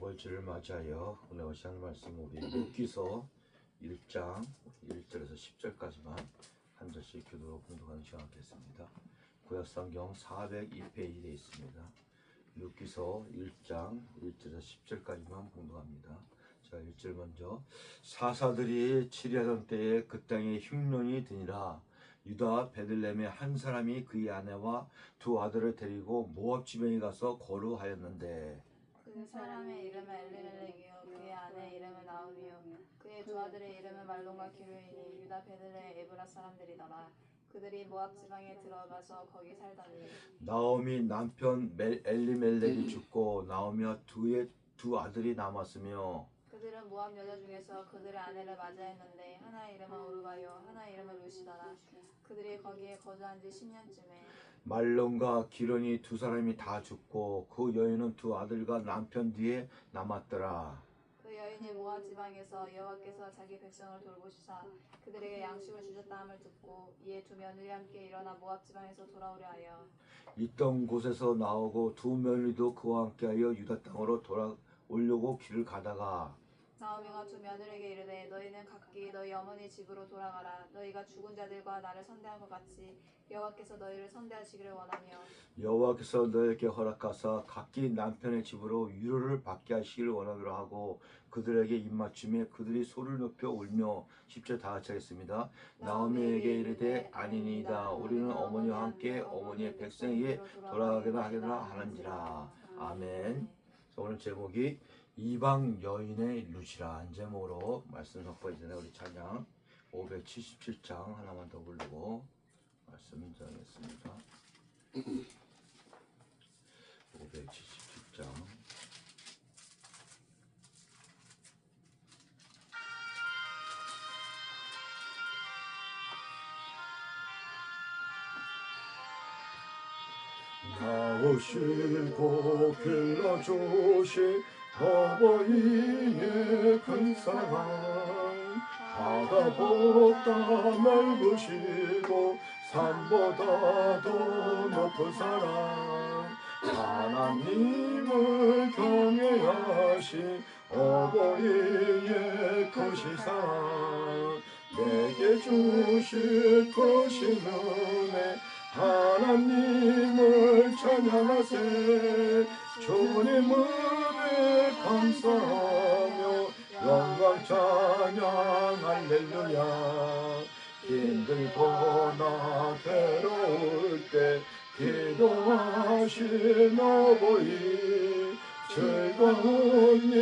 어버이주를 맞이하여 오늘 오시는 말씀 우리 룻기서 1장 1절에서 10절까지만 한 절씩 교도로 공독하는 시간 갖겠습니다. 구약성경 402페이지에 있습니다. 룻기서 1장 1절에서 10절까지만 공독합니다. 자, 1절 먼저. 사사들이 치리하던 때에 그 땅에 흉년이 드니라. 유다 베들레헴의 한 사람이 그의 아내와 두 아들을 데리고 모압 지방에 가서 거류하였는데 그 사람의 이름은 엘리멜렉이요 그의 아내의 이름은 나오미요 그의 두 아들의 이름은 말론과 기르이니 유다 베들레헴 에브라 사람들이더라. 그들이 모압 지방에 들어가서 거기 살더니 나오미 남편 엘리멜렉이 죽고 나오미와 두 아들이 남았으며 그들은 모압 여자 중에서 그들의 아내를 맞이했는데 하나의 이름은 오르바요 하나의 이름은 루시더라. 그들이 거기에 거주한 지 10년쯤에 말론과 기론이 두 사람이 다 죽고 그 여인은 두 아들과 남편 뒤에 남았더라. 그 여인이 모압 지방에서 여호와께서 자기 백성을 돌보시사 그들에게 양식을 주셨다함을 듣고 이에 두 며느리 함께 일어나 모압 지방에서 돌아오려 하여 있던 곳에서 나오고 두 며느리도 그와 함께하여 유다 땅으로 돌아오려고 길을 가다가 나오미가 두 며느리에게 이르되 너희는 각기 너희 어머니 집으로 돌아가라. 너희가 죽은 자들과 나를 선대한 것 같이 여호와께서 너희를 선대하시기를 원하며 여호와께서 너에게 허락하사 각기 남편의 집으로 위로를 받게 하시기를 원하노라 하고 그들에게 입맞춤에 그들이 소리를 높여 울며 10절 다 같이 하겠습니다. 나오미에게 이르되 아니니이다. 우리는 어머니와 함께 어머니의 백성에게 돌아가게나 하게나 하는지라. 아멘. 오늘 제목이 이방 여인의 룻이란 제목으로 말씀 선포해주는 우리 찬양 577장 하나만 더 부르고 말씀 전하겠습니다. 577장 나오시고 길러주신 어버이의 큰 사랑 바다보다 넓으시고 산보다 더 높은 사랑 하나님을 경외하신 어버이의 크신 사랑 내게 주실 크신 은혜 하나님을 찬양하세 주님 은혜 감사하며 영광 찬양 할렐루야. 힘들거나 괴로울 때 기도하신 어버이 즐거운 일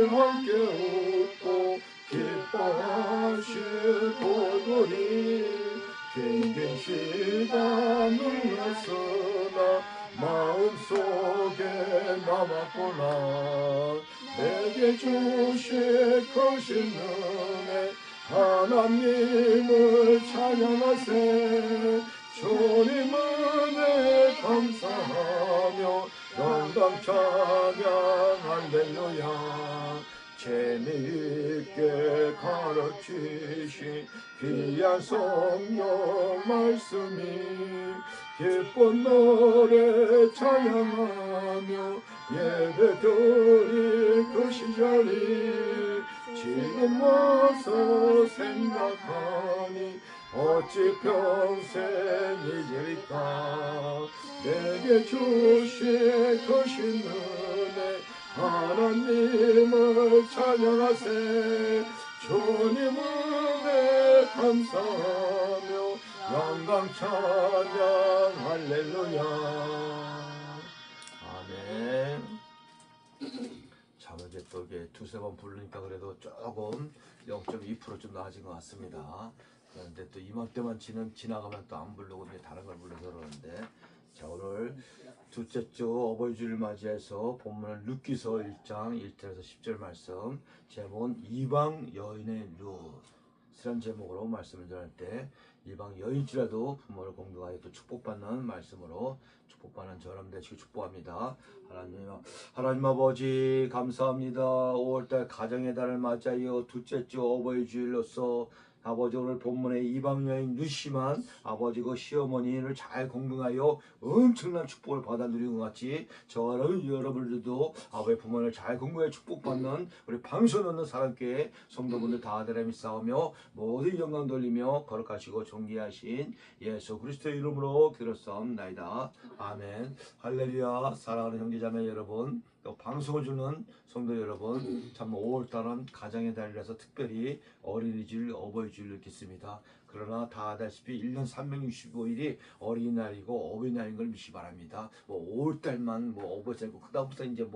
함께 웃고 기뻐하실 골고리 긴긴 시간을 했으나 마음속에 남았구나. 내게 주실 크신 은혜 하나님을 찬양하세 주님 은혜 감사하며 영광 찬양 할렐루야. 재미있게 가르치신 귀한 성령 말씀이 기쁜 노래 찬양하며 예배드린 그 시절이 지금 와서 생각하니 어찌 평생 잊을까. 내게 주신 크신 은혜 하나님을 찬양하세 주님 은혜 감사하며 영광 찬양 할렐루야. 아멘. 자매게 또 이게 두세 번 부르니까 그래도 조금 0.2% 좀 나아진 것 같습니다. 그런데 또 이맘때만 지나가면 또 안 부르고 이제 다른 걸 불러서 그러는데 자, 오늘 둘째 주 어버이주를 맞이해서 본문은 룻기서 1장 1절에서 10절 말씀 제목은 이방 여인의 룻이라는 제목으로 말씀을 전할 때 이방 여인지라도 부모를 공경하여 또 축복받는 말씀으로 축복받는 저람 되시고 축복합니다. 하나님 아버지 감사합니다. 5월달 가정의 달을 맞이하여 둘째 주 어버이 주일로서 아버지 오늘 본문의 이방 여인 루시만 아버지 그 시어머니를 잘 공경하여 엄청난 축복을 받아 누리는 것 같이 저와 여러분들도 아버지 부모를 잘 공경해 축복받는 우리 방송 얻는 사람께 성도분들 다 되라미 싸우며 모든 영광 돌리며 거룩하시고 존귀하신 예수 그리스도의 이름으로 기도했사옵나이다. 아멘. 할렐루야. 사랑하는 형제자매 여러분, 또 방송을 주는 성도 여러분, 참 5월달은 가정의 달이라서 특별히 어린이주일, 어버이주일을 있겠습니다. 그러나 다 아다시피 1년 365일이 어린이날이고 어버이날인 걸 믿기 바랍니다. 뭐 5월달만 뭐 어버이날이고 그다음부터 이제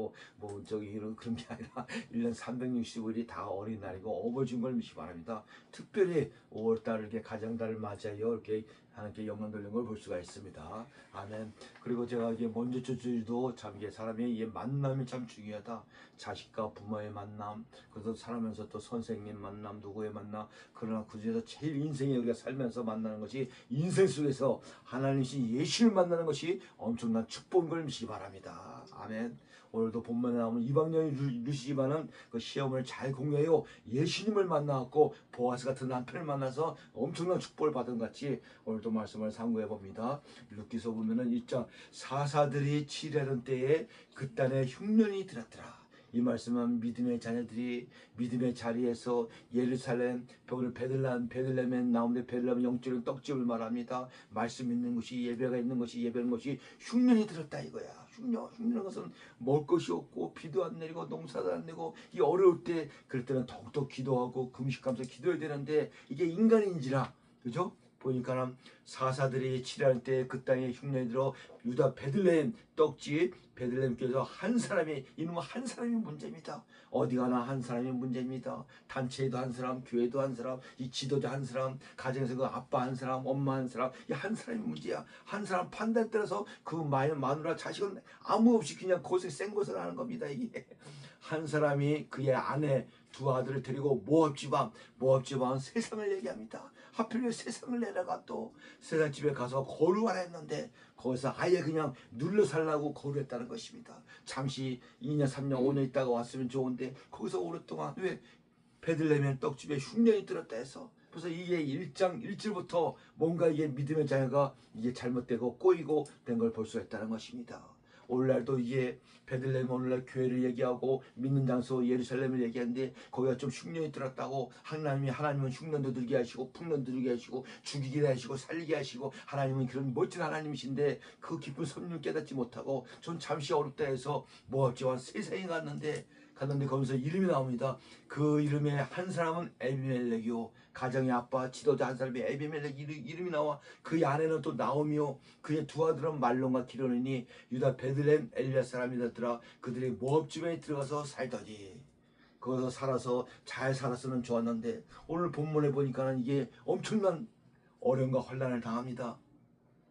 저기 이런 그런 게 아니라 1년 365일이 다 어린이날이고 어버이주인 걸 믿기 바랍니다. 특별히 5월달 이렇게 가정달을 맞이하여 이렇게 하나님께 영광 돌리는 걸 볼 수가 있습니다. 아멘. 그리고 제가 이게 먼저 주도 참 이게 사람의 이 만남이 참 중요하다. 자식과 부모의 만남, 그래서 살아면서 또 선생님 만남, 누구의 만남, 그러나 그 중에서 제일 인생에 우리가 살면서 만나는 것이 인생 속에서 하나님이신 예수를 만나는 것이 엄청난 축복인 걸 믿기 바랍니다. 아멘. 오늘도 본문에 나오는 이방여인 루시바는 그 시험을 잘 공유해요. 예수님을 만나갖고 보아스 같은 남편을 만나서 엄청난 축복을 받은 같이 오늘도 말씀을 상고해 봅니다. 루키서 보면은 1장 사사들이 치려던 때에 그 땅에 흉년이 들었더라. 이 말씀은 믿음의 자녀들이 믿음의 자리에서 예루살렘 오늘 베들레헴에 나오는데 베들레헴은 영적인 떡집을 말합니다. 말씀 있는 것이 예배가 있는 것이 예배는 것이 흉년이 들었다 이거야. 흉년인 것은 먹을 것이 없고 비도 안 내리고 농사도 안 내고 이 어려울 때 그럴 때는 더욱더 기도하고 금식하면서 기도해야 되는데 이게 인간인지라 그죠? 보니까 사사들이 치료할 때 그 땅에 흉년이 들어 유다 베들레헴 떡집 베들레헴께서 한 사람이 이놈은 한 사람이 문제입니다. 어디 가나 한 사람이 문제입니다. 단체에도 한 사람, 교회도 한 사람, 이 지도자 한 사람, 가정에서 그 아빠 한 사람, 엄마 한 사람, 이 한 사람이 문제야. 한 사람 판단에 따라서 그 마누라 자식은 아무 없이 그냥 고생 센 것을 하는 겁니다. 이게 한 사람이 그의 아내 두 아들을 데리고 모압 지방 세상을 얘기합니다. 하필이면 세상을 내려가 또 세상 집에 가서 거류하라 했는데 거기서 아예 그냥 눌러 살라고 거류했다는 것입니다. 잠시 2년 3년 5년 있다가 왔으면 좋은데 거기서 오랫동안 왜 베들레헴 떡집에 흉년이 들었다 해서 그래서 이게 1장 1절부터 뭔가 이게 믿음의 자녀가 이게 잘못되고 꼬이고 된 걸 볼 수 있다는 것입니다. 오늘날도 이게 베들레헴 오늘날 교회를 얘기하고 믿는 장소 예루살렘을 얘기하는데 거기가 좀 흉년이 들었다고 하나님은 흉년도 들게 하시고 풍년도 들게 하시고 죽이게 하시고 살리게 하시고 하나님은 그런 멋진 하나님이신데 그 깊은 섭리를 깨닫지 못하고 전 잠시 어렵다 해서 모압지방 세상에 갔는데 거기서 이름이 나옵니다. 그 이름의 한 사람은 에비멜렉이요 가정의 아빠 지도자 한 사람이 에비멜렉 이름이 나와 그 아내는 또 나오미요 그의 두 아들은 말론과 기론이니 유다 베들레헴 엘리야 사람이더라. 그들이 모압 지방에 들어가서 살더니 거기서 살아서 잘 살았으면 좋았는데 오늘 본문에 보니까는 이게 엄청난 어려움과 환난을 당합니다.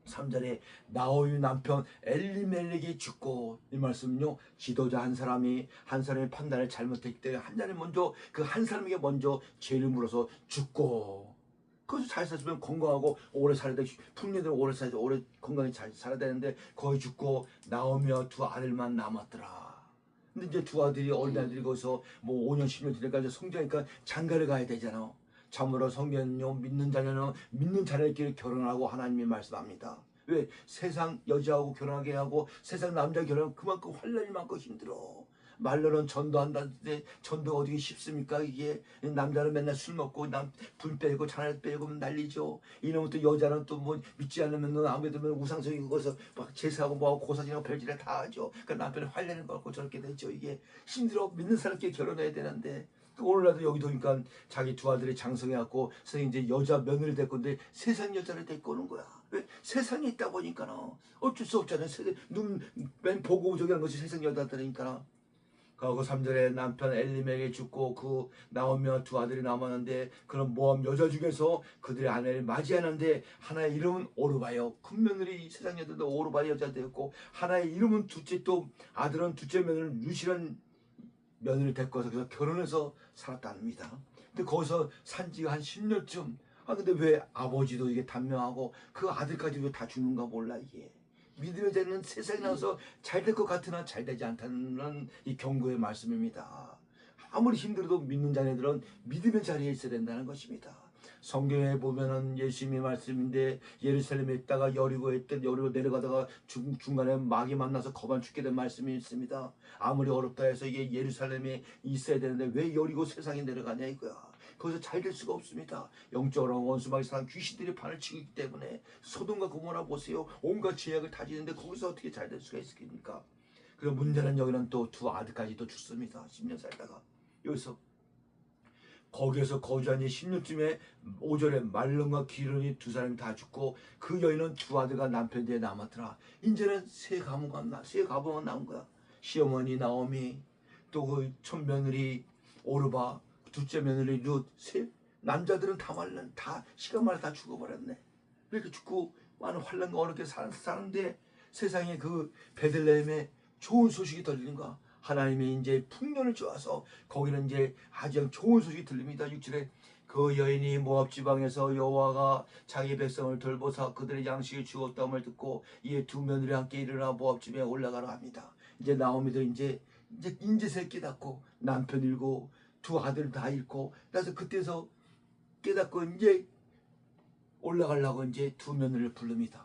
3절에 나오미 남편 엘리멜렉이 죽고 이 말씀은요 지도자 한 사람이 판단을 잘못했기 때문에 한 사람이 먼저 그 한 사람에게 먼저 죄를 물어서 죽고 거기서 잘 살았으면 건강하고 오래 살아야 돼 풍년대로 오래 살아야 돼 오래 건강히 잘 살아야 되는데 거기 죽고 나오며 두 아들만 남았더라. 근데 이제 두 아들이 어린 아들이 거기서 뭐 5년 10년 지나니까 이제 성장하니까 장가를 가야 되잖아. 참으로 성경은요 믿는 자녀는 믿는 자녀끼리 결혼하고 하나님이 말씀합니다. 왜? 세상 여자하고 결혼하게 하고 세상 남자 결혼하면 그만큼 환란이 많고 힘들어. 말로는 전도한다는데 전도가 어디가 쉽습니까? 이게 남자는 맨날 술 먹고 불 빼고 잔을 빼고 난리죠. 이놈은 또 여자는 또 뭐 믿지 않으면 아무래도 우상성이 그거서 막 제사하고 뭐하고 고사진하고 별짓을 다 하죠. 그러니까 남편은 환란을 받고 저렇게 되죠. 이게 힘들어. 믿는 사람끼리 결혼해야 되는데 오늘날도 여기도 그러니까 자기 두 아들이 장성해갖고 이제 여자 며느리 될 건데 세상 여자를 데리고 오는 거야. 왜? 세상에 있다 보니까 어쩔 수 없잖아요. 눈맨 보고 저기 하는 것이 세상 여자들이니까. 그리고 3절에 남편 엘리멜렉이 죽고 그 나오며 두 아들이 남았는데 그런 모압 여자 중에서 그들의 아내를 맞이하는데 하나의 이름은 오르바요. 큰 며느리 세상 여자도 오르바 여자 되었고 하나의 이름은 둘째 또 아들은 둘째 며느리는 루시란 며느리 데리고 와서 그래서 결혼해서 살았답니다. 근데 거기서 산 지가 한 10년쯤 근데 왜 아버지도 이게 단명하고 그 아들까지 왜 다 죽는가 몰라 이게. 믿음의 자는 세상에 나와서 잘 될 것 같으나 잘 되지 않다는 이 경고의 말씀입니다. 아무리 힘들어도 믿는 자녀들은 믿음의 자리에 있어야 된다는 것입니다. 성경에 보면은 예수님의 말씀인데 예루살렘에 있다가 여리고에 있던 여리고 내려가다가 중간에 마귀 만나서 거반 죽게 된 말씀이 있습니다. 아무리 어렵다 해서 이게 예루살렘에 있어야 되는데 왜 여리고 세상에 내려가냐 이거야. 거기서 잘 될 수가 없습니다. 영적으로 원수마귀 사람 귀신들이 판을 치고 있기 때문에 소돔과 고모라 보세요. 온갖 죄악을 다지는데 거기서 어떻게 잘 될 수가 있겠습니까? 그리고 문제는 여기는 또 두 아들까지도 죽습니다. 10년 살다가 여기서 거기에서 거주한 지 10년쯤에 5절에 말론과 기른이 두 사람이 다 죽고 그 여인은 두 아들과 남편 뒤에 남았더라. 이제는 세 가부가 나온 거야. 시어머니 나오미, 또 그 첫며느리 오르바, 둘째 며느리 룻, 남자들은 다 시간마다 다 죽어버렸네. 이렇게 죽고 많은 환란과 어렵게 사는데 세상에 그 베들레헴에 좋은 소식이 들리는가? 하나님이 이제 풍년을 주어서 거기는 이제 아주 좋은 소식이 들립니다. 6절에 그 여인이 모압 지방에서 여호와가 자기 백성을 돌보사 그들의 양식을 주었다음을 듣고 이에 두 며느리 함께 일어나 모압 집에 올라가려 합니다. 이제 나오미도 이제 인제세 깨닫고 남편 잃고 두 아들 다 잃고 그래서 그때서 깨닫고 이제 올라가려고 이제 두 며느리를 부릅니다.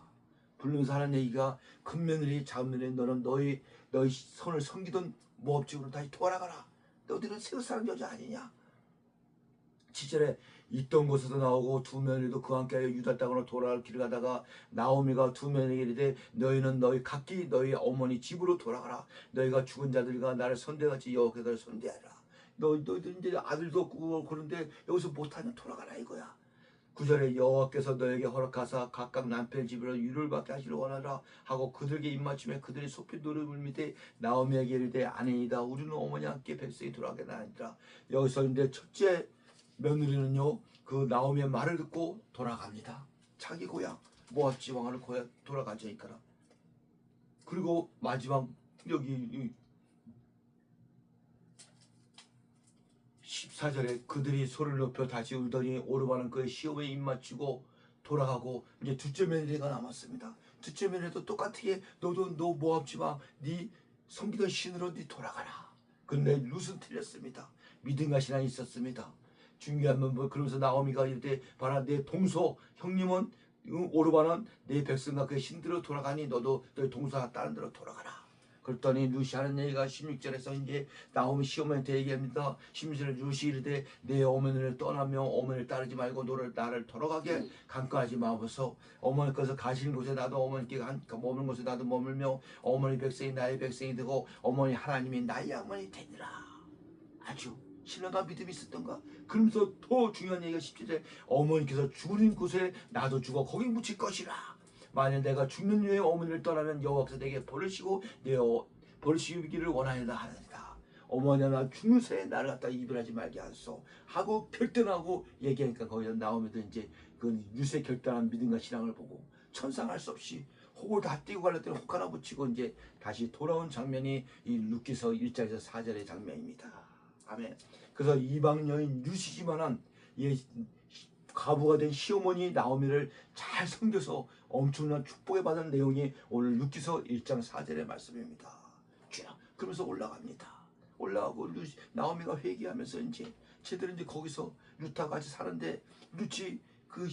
부르면서 하는 얘기가 큰 며느리 작은 며느리 너는 너희 손을 섬기던 모압 집으로 다시 돌아가라. 너희들은 새로 사는 여자 아니냐? 7절에 있던 곳에서 나오고 두 며느리도 그와 함께 유다 땅으로 돌아갈 길을 가다가 나오미가 두 며느리에게 이르되 너희는 각기 너희 어머니 집으로 돌아가라. 너희가 죽은 자들과 나를 선대같이 여호와께서 선대하라. 너희들 이제 아들도 없고 그런데 여기서 못하면 돌아가라 이거야. 9절에 여호와께서 너에게 허락하사 각각 남편 집으로 유를 받게 하시려 원하라 하고 그들에게 입맞춤에 그들이 소피 노름을 밑에 나오미에게 이르되 아니이다 우리는 어머니와 함께 백성이 돌아가게 하니라. 여기서 이제 첫째 며느리는요 그 나오미의 말을 듣고 돌아갑니다. 자기 고향 모압 지방으로 돌아가자 이까라. 그리고 마지막 여기 14절에 그들이 소리를 높여 다시 울더니 오르바는 그의 시험에 입맞추고 돌아가고 이제 둘째 며느리가 남았습니다. 둘째 며느리도 똑같게 너 모압 지방 네 섬기던 신으로 네 돌아가라. 근데 룻은 틀렸습니다. 믿음과 신앙이 있었습니다. 중요한 건 그러면서 나오미가 이르되 봐라 내 동서 형님은 오르바는 내 백성과 그의 신대로 돌아가니 너도 너희 동서와 다른 데로 돌아가라. 그랬더니 룻이 하는 얘기가 16절에서 이제 나오미 시어머니한테 얘기합니다. 16절에 룻이 이르되 내 어머니를 떠나며 어머니를 따르지 말고 나를 돌아가게 강권하지 마옵소서. 어머니께서 가시는 곳에 나도 어머니께 머무는 곳에 나도 머물며 어머니 백성이 나의 백성이 되고 어머니 하나님이 나의 어머니 되니라. 아주 신뢰가 믿음이 있었던가. 그러면서 더 중요한 얘기가 17절에 어머니께서 죽은 곳에 나도 죽어 거기 묻힐 것이라. 만약 내가 죽는 후에 어머니를 떠나면 여호와께서 내게 버리시고 버리시기를 원하노라 하느니라. 어머니야 나 죽는 새에 나를 갖다 이별하지 말게 하소서 하고 결단하고 얘기하니까 거기서 나오면서 이제 그 룻의 결단한 믿음과 신앙을 보고 천상할 수 없이 혹을 다 띄고 갈랬더니 혹 하나 붙이고 이제 다시 돌아온 장면이 이 룻기서 1장에서 4절의 장면입니다. 아멘. 그래서 이방 여인 룻이지만은 과부가 된 시어머니 나오미를 잘 섬겨서 엄청난 축복을 받은 내용이 오늘 룻기서 1장 4절의 말씀입니다. 쭉 그러면서 올라갑니다. 올라가고 나오미가 회개하면서 이제 쟤들은 이제 거기서 룻하고 같이 사는데 룻이 그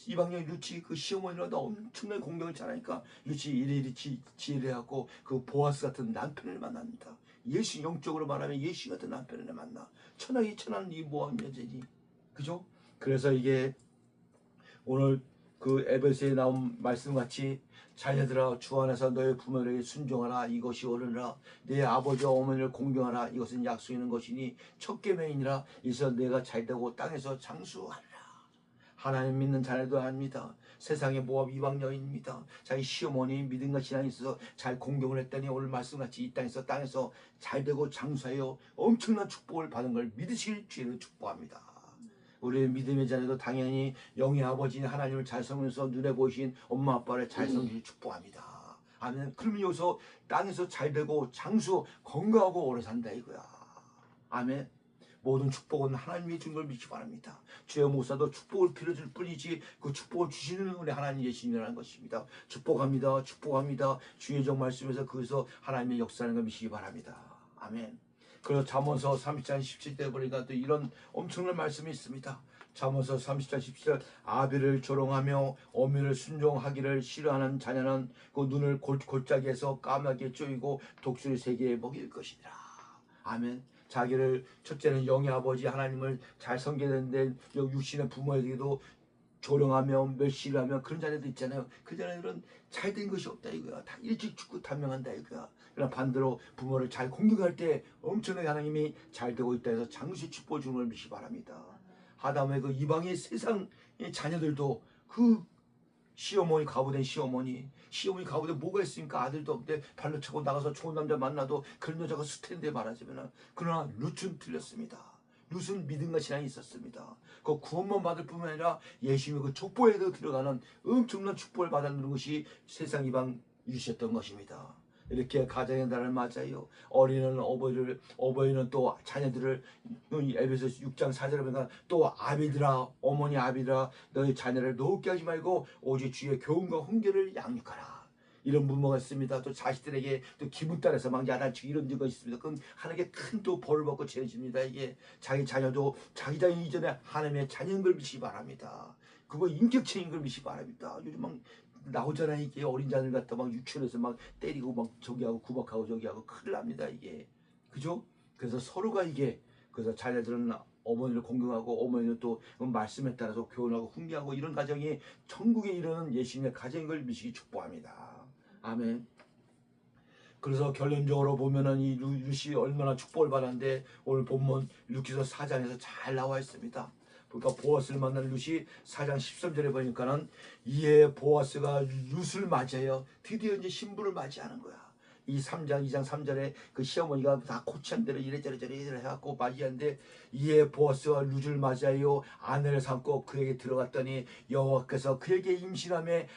이방 여인 룻이 그 시어머니로다 엄청난 공경을 잘하니까 룻이 이리이리 지혜해갖고 그 보아스 같은 남편을 만납니다. 예수 영적으로 말하면 예수 같은 남편을 만나. 천하기 천한 이 모함 여자니 그죠? 그래서 이게 오늘 그 에베소에 나온 말씀같이 자녀들아 주 안에서 너의 부모에게 순종하라 이것이 옳으니라. 내 아버지와 어머니를 공경하라 이것은 약속 있는 것이니 첫 계명이니라. 이서 내가 잘되고 땅에서 장수하리라. 하나님 믿는 자녀도 아닙니다. 세상의 모압 이방 여인입니다. 자기 시어머니 믿음과 신앙이 있어서 잘 공경을 했더니 오늘 말씀같이 이 땅에서 잘되고 장수하여 엄청난 축복을 받은 걸 믿으실 주를 축복합니다. 우리의 믿음의 자녀도 당연히 영의 아버지 하나님을 잘 섬기면서 눈에 보이신 엄마 아빠를 잘 섬기실 축복합니다. 아멘. 그러면 여기서 땅에서 잘되고 장수 건강하고 오래 산다 이거야. 아멘. 모든 축복은 하나님이 준 걸 믿기 바랍니다. 주의 목사도 축복을 빌어줄 뿐이지 그 축복을 주시는 우리 하나님 예수님이라는 것입니다. 축복합니다. 축복합니다. 주의 종 말씀에서 거기서 하나님의 역사하는 걸 믿기 바랍니다. 아멘. 그래서 잠언서 30장 17절 보니까 또 이런 엄청난 말씀이 있습니다. 잠언서 30장 17절 아비를 조롱하며 어미를 순종하기를 싫어하는 자녀는 그 눈을 골짜기에서 까맣게 쪼이고 독수리 세계에 먹일 것이니라. 아멘. 자기를 첫째는 영의 아버지 하나님을 잘 섬겨야 되는데 육신의 부모에게도 조롱하며 멸시를 하며 그런 자녀들 있잖아요. 그 자녀들은 잘된 것이 없다 이거야. 다 일찍 죽고 단명한다 이거야. 그러나 반대로 부모를 잘 공경할 때 엄청나게 하나님이 잘 되고 있다 해서 장수의 축복을 주는 걸 믿기 바랍니다. 하다못해 그 이방의 세상의 자녀들도 그 시어머니 가부된 시어머니 가부데 뭐가 있습니까? 아들도 없는데 발로 차고 나가서 좋은 남자 만나도 그런 여자가 스탠데 말하자면 그러나 룻은 틀렸습니다. 룻은 믿음과 신앙이 있었습니다. 그 구원만 받을 뿐만 아니라 예수님의 그 족보에도 들어가는 엄청난 축복을 받는 것이 세상 이방 룻이었던 것입니다. 이렇게 가정의 날을 맞아요. 어린이는 어버이는 또 자녀들을 에베소 6장 4절에 보니까 또 아비들아 어머니 아비들아 너희 자녀를 노게 하지 말고 오직 주의 교훈과 훈계를 양육하라. 이런 부모가 있습니다. 또 자식들에게 또 기분 따라서 막 야단치고 이런 적가 있습니다. 그건 하나님께 큰 또 벌을 받고 죄집니다. 이게 자기 자녀도 자기 자녀 이전에 하나님의 자녀인 걸 믿기 바랍니다. 그거 인격체인 걸 믿기 바랍니다. 요즘 막 나오잖아요. 이게 어린 자들 갖다 막 유치원에서 막 때리고 막 저기하고 구박하고 저기하고 큰일 납니다. 이게 그죠? 그래서 서로가 이게 그래서 자녀들은 어머니를 공경하고 어머니는 또 말씀에 따라서 교훈하고 훈계하고 이런 가정이 천국에 이르는 예수님의 가정인 걸 믿기 축복합니다. 아멘. 그래서 결론적으로 보면은 이 룻이 얼마나 축복을 받았는데 오늘 본문 룻기서 4장에서 잘 나와 있습니다. 그러니까 보아스를 만난 룻이 4장 13절에 보니까는 이에 보아스가 룻을 맞이해요. 드디어 이제 신부를 맞이하는 거야. 이 3장 2장 3절에 그 시어머니가 다 코치한 대로 이래저래 해갖고 맞이하는데 이에 보아스가 룻을 맞이하여 아내를 삼고 그에게 들어갔더니 여호와께서 그에게 임신함에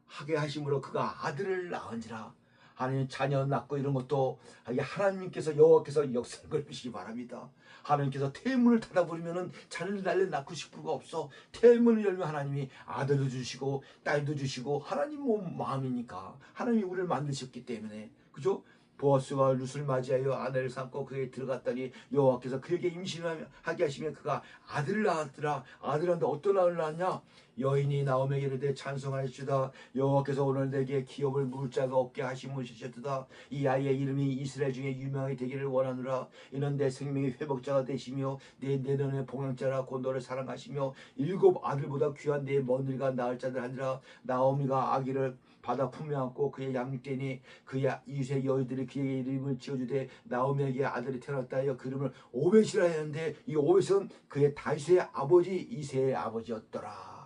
하게 하심으로 그가 아들을 낳은지라. 하나님 자녀 낳고 이런 것도 하나님께서 여호와께서 역사를 걸으시기 바랍니다. 하나님께서 태문을 닫아버리면은 자녀를 낳고 싶은 거 없어. 태문을 열면 하나님이 아들도 주시고 딸도 주시고 하나님 마음이니까 하나님이 우리를 만드셨기 때문에 그죠? 보아스가 룻을 맞이하여 아내를 삼고 그에게 들어갔더니 여호와께서 그에게 임신하게 하시면 그가 아들을 낳았더라. 아들한테 어떤 아들을 낳았냐? 여인이 나오며 이르되 찬송하시다 여호와께서 오늘 내게 기업을 물을 자가 없게 하시무시셨도다. 이 아이의 이름이 이스라엘 중에 유명하게 되기를 원하노라. 이는 내 생명의 회복자가 되시며 내 내년의 봉양자라 곧 너를 사랑하시며 7 아들보다 귀한 내 며느리가 낳을 자들 하니라. 나오미가 아기를 받아 품에 안고 그의 양육되니 그의 이웃의 여인들이 그의 이름을 지어주되 나오미에게 아들이 태어났다 하여 그 이름을 오벳이라 했는데 이 오벳은 그의 다윗의 아버지 이새의 아버지였더라.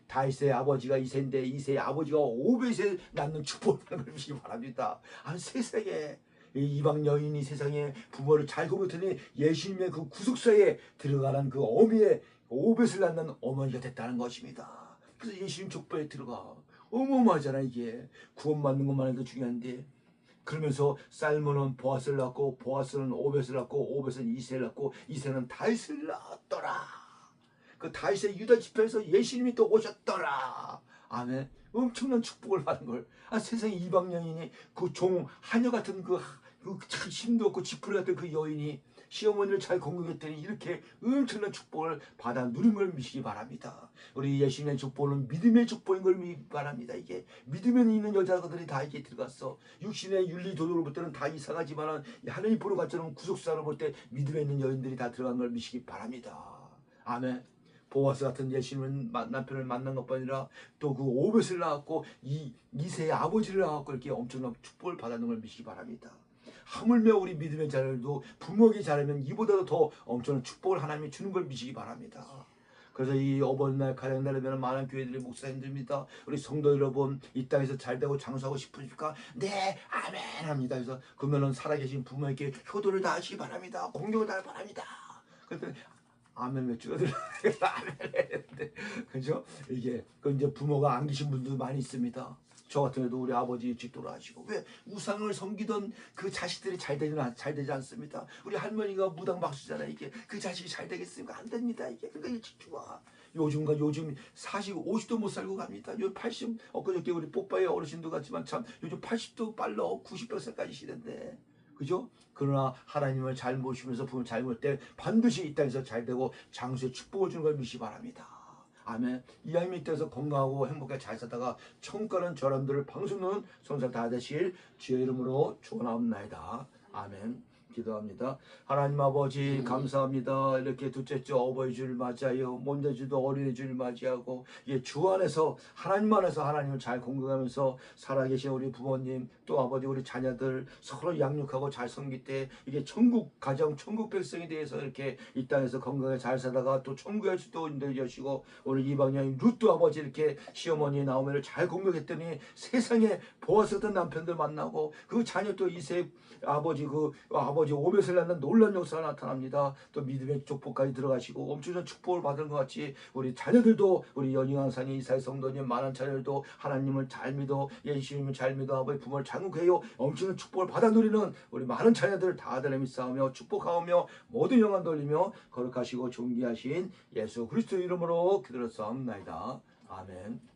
다윗의 아버지가 이새인데 이새의 아버지가 오벳에 낳는 축복을 받는 걸 믿기 바랍니다. 세상에 이방 여인이 세상에 부모를 잘 공경했더니 예수님의 그 구속사에 들어가는 그 어미의 오벳을 낳는 어머니가 됐다는 것입니다. 그래서 예수님 족보에 들어가. 어마어마하잖아. 이게 구원받는 것만 해도 중요한데 그러면서 살몬은 보아스를 낳고 보아스는 오벳을 낳고 오벳은 이새를 낳고 이새는 다윗을 낳았더라. 그 다윗의 유다 지파에서 예수님이 또 오셨더라. 아멘. 엄청난 축복을 받은 걸. 세상에 이방 여인이 그 종 하녀 같은 그 참 힘도 없고 지푸리 같은 그 여인이 시어머니를 잘 공경했더니 이렇게 엄청난 축복을 받아 누린 걸 믿기 바랍니다. 우리 예수님의 축복은 믿음의 축복인 걸 믿기 바랍니다. 이게 믿음에 있는 여자들이 다 이렇게 들어갔어. 육신의 윤리 도덕을 볼 때는 다 이상하지만 하나님 보러 갔처럼 구속사를 볼 때 믿음에 있는 여인들이 다 들어간 걸 믿기 바랍니다. 아멘. 보아스 같은 예수님은 남편을 만난 것뿐 아니라 또 그 오벳을 낳았고 이새의 아버지를 낳았고 이렇게 엄청난 축복을 받았는 걸 믿기 바랍니다. 하물며 우리 믿음의 자녀들도 부모에게 잘하면 이보다도 더 엄청난 축복을 하나님이 주는 걸 믿기 바랍니다. 그래서 이 어버이날 가정날에 되는 많은 교회들의 목사님들입니다. 우리 성도 여러분 이 땅에서 잘되고 장수하고 싶으십니까? 네 아멘 합니다. 그래서 그러면은 살아계신 부모에게 효도를 다하시기 바랍니다. 공경을 다하기 바랍니다. 그랬더니 아멘 몇 주가 들어 아멘 했는데 그죠? 이게 그 이제 부모가 안 계신 분도 많이 있습니다. 저 같은 경우도 우리 아버지 일찍 돌아가시고 왜 우상을 섬기던 그 자식들이 잘 되지 않습니다. 우리 할머니가 무당 박수잖아요. 이게 그 자식이 잘 되겠습니까? 안 됩니다. 이게 그러니까 일찍 죽어. 요즘 40, 50도 못 살고 갑니다. 요즘 80 엊그저께 우리 뽀빠의 어르신도 같지만 참 요즘 80도 빨라 90몇 살까지 시대인데 그죠? 그러나 하나님을 잘 모시면서 부모 잘 모실 때 반드시 이 땅에서 잘 되고 장수의 축복을 주는 걸 믿시 바랍니다. 아멘. 이 하나님 이 땅에서 건강하고 행복하게 잘 살다가 천국 가는 저람들을 방송하는 손살 다 되실 주의 이름으로 축원하옵나이다. 아멘. 기도합니다. 하나님 아버지 감사합니다. 이렇게 둘째 주 어버이 주를 맞이하여 먼저 주도 어린이 주를 맞이하고 이게 주 안에서 하나님 안에서 하나님을 잘 공경하면서 살아계신 우리 부모님 또 아버지 우리 자녀들 서로 양육하고 잘 섬길 때 이게 천국 가정 천국 백성에 대해서 이렇게 이 땅에서 건강하게 잘 살다가 또 천국의 수도 인도해주시고 오늘 이방여인 루트 아버지 이렇게 시어머니 나오미를 잘 공격했더니 세상에 보았었던 남편들 만나고 그 자녀 또 이세 아버지 아버지 오벳을 낳는 놀라운 역사가 나타납니다. 또 믿음의 축복까지 들어가시고 엄청난 축복을 받은 것 같이 우리 자녀들도 우리 연희왕산이 이사의 성도님 많은 자녀들도 하나님을 잘 믿어 예수님을 잘 믿어 아버지 부모를 장국해요 엄청난 축복을 받아 누리는 우리 많은 자녀들 다 하늘에 믿사오며 축복하오며 모든 영광 돌리며 거룩하시고 존귀하신 예수 그리스도 이름으로 기도를 싸움나이다. 아멘.